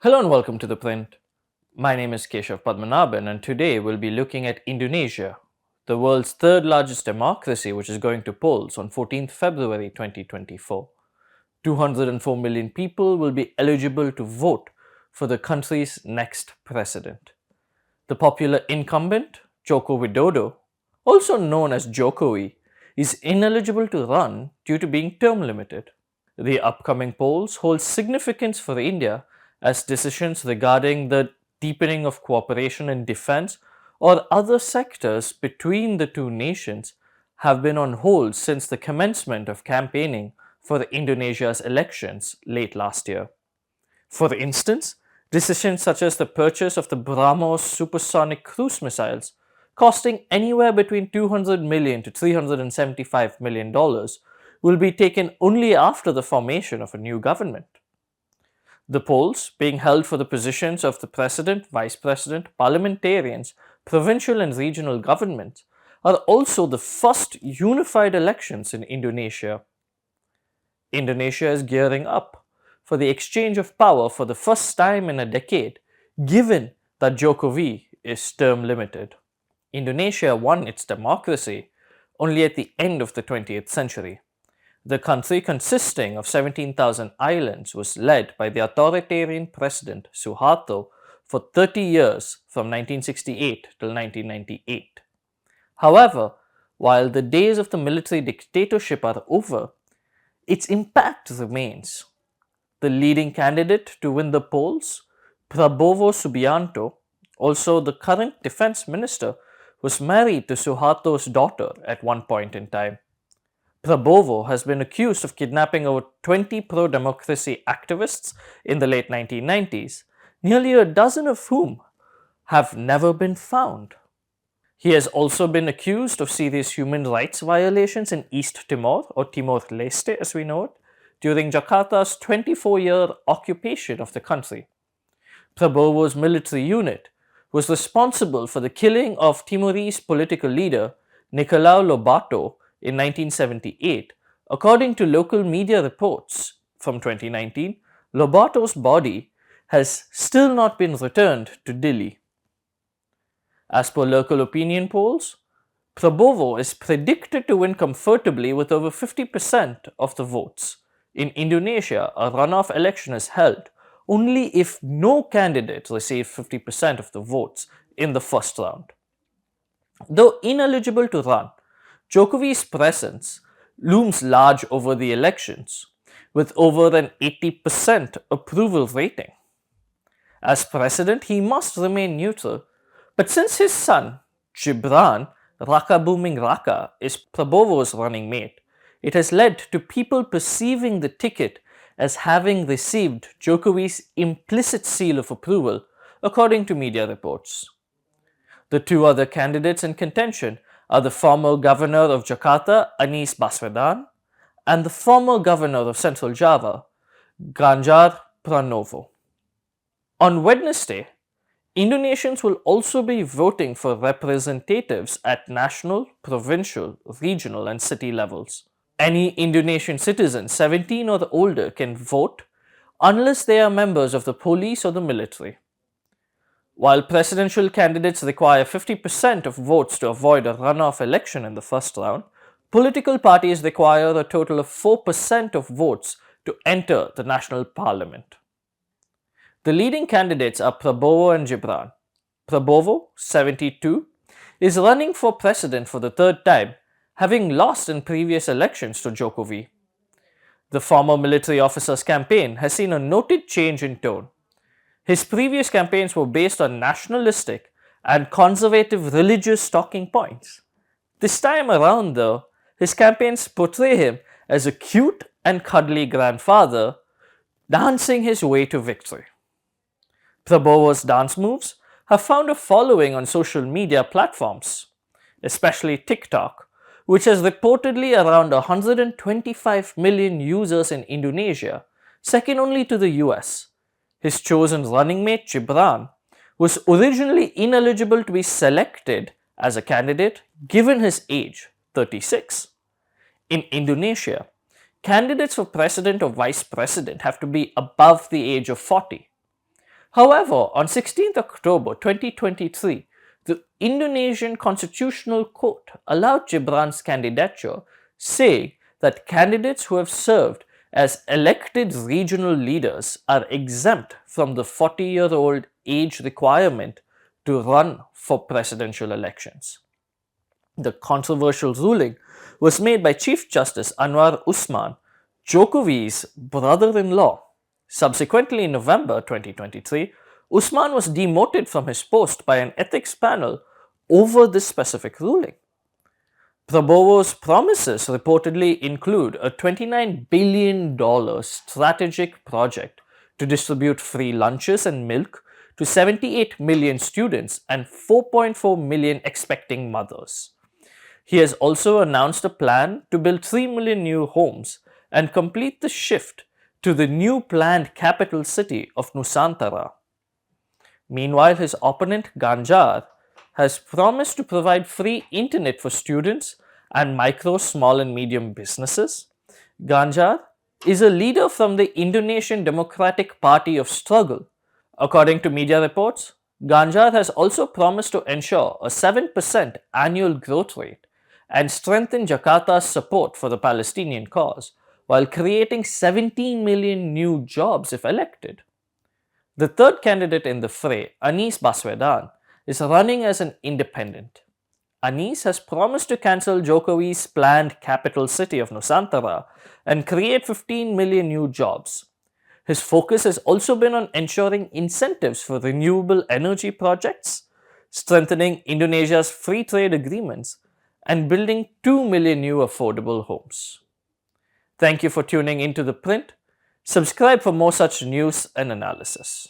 Hello and welcome to ThePrint. My name is Keshav Padmanabhan and today we'll be looking at Indonesia, the world's third largest democracy which is going to polls on 14th February 2024. 204 million people will be eligible to vote for the country's next president. The popular incumbent, Joko Widodo, also known as Jokowi, is ineligible to run due to being term limited. The upcoming polls hold significance for India as decisions regarding the deepening of cooperation in defense or other sectors between the two nations have been on hold since the commencement of campaigning for Indonesia's elections late last year. For instance, decisions such as the purchase of the BrahMos supersonic cruise missiles, costing anywhere between $200 million to $375 million, will be taken only after the formation of a new government. The polls, being held for the positions of the president, vice president, parliamentarians, provincial and regional governments, are also the first unified elections in Indonesia. Indonesia is gearing up for the exchange of power for the first time in a decade, given that Jokowi is term limited. Indonesia won its democracy only at the end of the 20th century. The country, consisting of 17,000 islands, was led by the authoritarian president Suharto for 30 years from 1968 till 1998. However, while the days of the military dictatorship are over, its impact remains. The leading candidate to win the polls, Prabowo Subianto, also the current defense minister, was married to Suharto's daughter at one point in time. Prabowo has been accused of kidnapping over 20 pro-democracy activists in the late 1990s, nearly a dozen of whom have never been found. He has also been accused of serious human rights violations in East Timor, or Timor-Leste as we know it, during Jakarta's 24-year occupation of the country. Prabowo's military unit was responsible for the killing of Timorese political leader Nicolau Lobato in 1978. According to local media reports from 2019, Lobato's body has still not been returned to Dili. As per local opinion polls, Prabowo is predicted to win comfortably with over 50% of the votes. In Indonesia, a runoff election is held only if no candidate receives 50% of the votes in the first round. Though ineligible to run, Jokowi's presence looms large over the elections, with over an 80% approval rating. As president, he must remain neutral, but since his son, Gibran Rakabuming Raka, is Prabowo's running mate, it has led to people perceiving the ticket as having received Jokowi's implicit seal of approval, according to media reports. The two other candidates in contention are the former governor of Jakarta, Anies Baswedan, and the former governor of Central Java, Ganjar Pranowo. On Wednesday, Indonesians will also be voting for representatives at national, provincial, regional, and city levels. Any Indonesian citizen 17 or older can vote unless they are members of the police or the military. While presidential candidates require 50% of votes to avoid a runoff election in the first round, political parties require a total of 4% of votes to enter the national parliament. The leading candidates are Prabowo and Gibran. Prabowo, 72, is running for president for the third time, having lost in previous elections to Jokowi. The former military officer's campaign has seen a noted change in tone. His previous campaigns were based on nationalistic and conservative religious talking points. This time around, though, his campaigns portray him as a cute and cuddly grandfather dancing his way to victory. Prabowo's dance moves have found a following on social media platforms, especially TikTok, which has reportedly around 125 million users in Indonesia, second only to the US. His chosen running mate, Gibran, was originally ineligible to be selected as a candidate given his age, 36. In Indonesia, candidates for president or vice president have to be above the age of 40. However, on 16th October 2023, the Indonesian Constitutional Court allowed Gibran's candidature, saying that candidates who have served as elected regional leaders are exempt from the 40-year-old age requirement to run for presidential elections. The controversial ruling was made by Chief Justice Anwar Usman, Jokowi's brother in law. Subsequently, in November 2023, Usman was demoted from his post by an ethics panel over this specific ruling. Prabowo's promises reportedly include a $29 billion strategic project to distribute free lunches and milk to 78 million students and 4.4 million expecting mothers. He has also announced a plan to build 3 million new homes and complete the shift to the new planned capital city of Nusantara. Meanwhile, his opponent Ganjar has promised to provide free internet for students and micro, small, and medium businesses. Ganjar is a leader from the Indonesian Democratic Party of Struggle. According to media reports, Ganjar has also promised to ensure a 7% annual growth rate and strengthen Jakarta's support for the Palestinian cause, while creating 17 million new jobs if elected. The third candidate in the fray, Anies Baswedan, is running as an independent. Anies has promised to cancel Jokowi's planned capital city of Nusantara and create 15 million new jobs. His focus has also been on ensuring incentives for renewable energy projects, strengthening Indonesia's free trade agreements, and building 2 million new affordable homes. Thank you for tuning into The Print. Subscribe for more such news and analysis.